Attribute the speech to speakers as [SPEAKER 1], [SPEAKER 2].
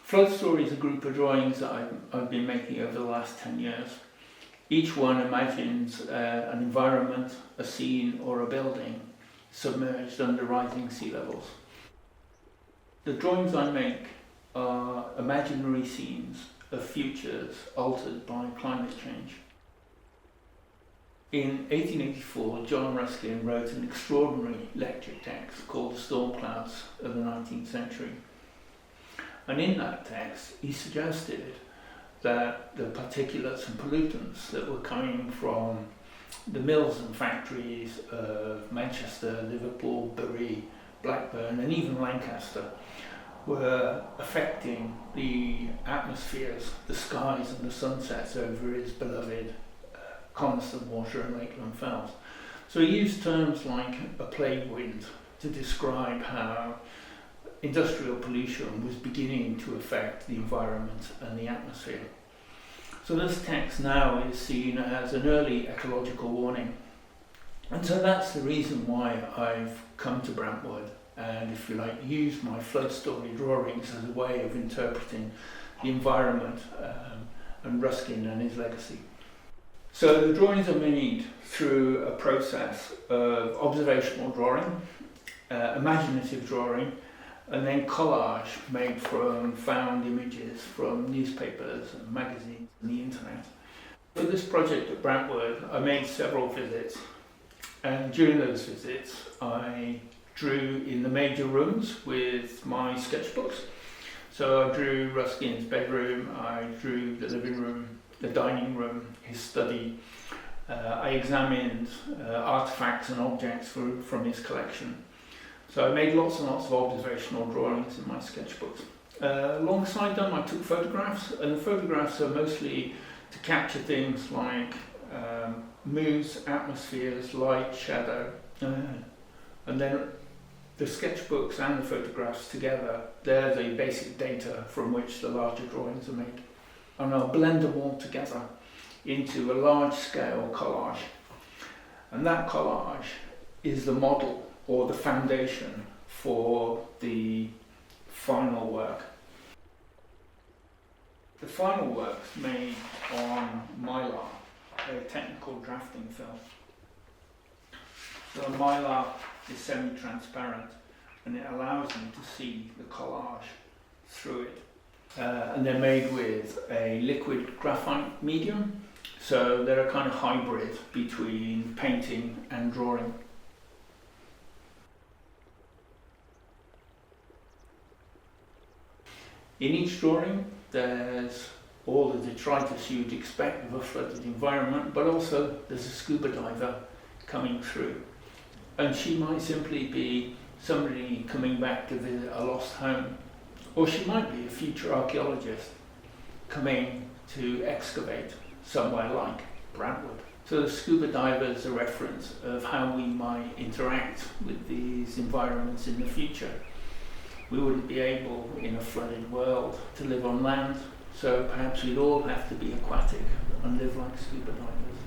[SPEAKER 1] Flood Story is a group of drawings that I've been making over the last 10 years. Each one imagines an environment, a scene or a building submerged under rising sea levels. The drawings I make are imaginary scenes of futures altered by climate change. In 1884, John Ruskin wrote an extraordinary lecture text called The Storm Clouds of the 19th Century. And in that text, he suggested that the particulates and pollutants that were coming from the mills and factories of Manchester, Liverpool, Bury, Blackburn and even Lancaster were affecting the atmospheres, the skies and the sunsets over his beloved Coniston Water and Lakeland Fells. So he used terms like a plague wind to describe how industrial pollution was beginning to affect the environment and the atmosphere. So this text now is seen as an early ecological warning. And so that's the reason why I've come to Brantwood and, if you like, used my flood story drawings as a way of interpreting the environment and Ruskin and his legacy. So the drawings are made through a process of observational drawing, imaginative drawing, and then collage made from found images from newspapers and magazines and the internet. For this project at Brantwood, I made several visits, and during those visits I drew in the major rooms with my sketchbooks. So I drew Ruskin's bedroom, I drew the living room, the dining room, his study. I examined artifacts and objects from his collection. So I made lots and lots of observational drawings in my sketchbooks. Alongside them I took photographs, and the photographs are mostly to capture things like moods, atmospheres, light, shadow, and then the sketchbooks and the photographs together, they're the basic data from which the larger drawings are made. And I'll blend them all together into a large-scale collage. And that collage is the model or the foundation for the final work. The final work's made on mylar, a technical drafting film. So the mylar is semi-transparent and it allows me to see the collage through it. And they're made with a liquid graphite medium, so they're a kind of hybrid between painting and drawing. In each drawing there's all the detritus you'd expect of a flooded environment, but also there's a scuba diver coming through. And she might simply be somebody coming back to visit a lost home, or she might be a future archaeologist coming to excavate somewhere like Brantwood. So the scuba diver is a reference of how we might interact with these environments in the future. We wouldn't be able, in a flooded world, to live on land, so perhaps we'd all have to be aquatic and live like scuba divers.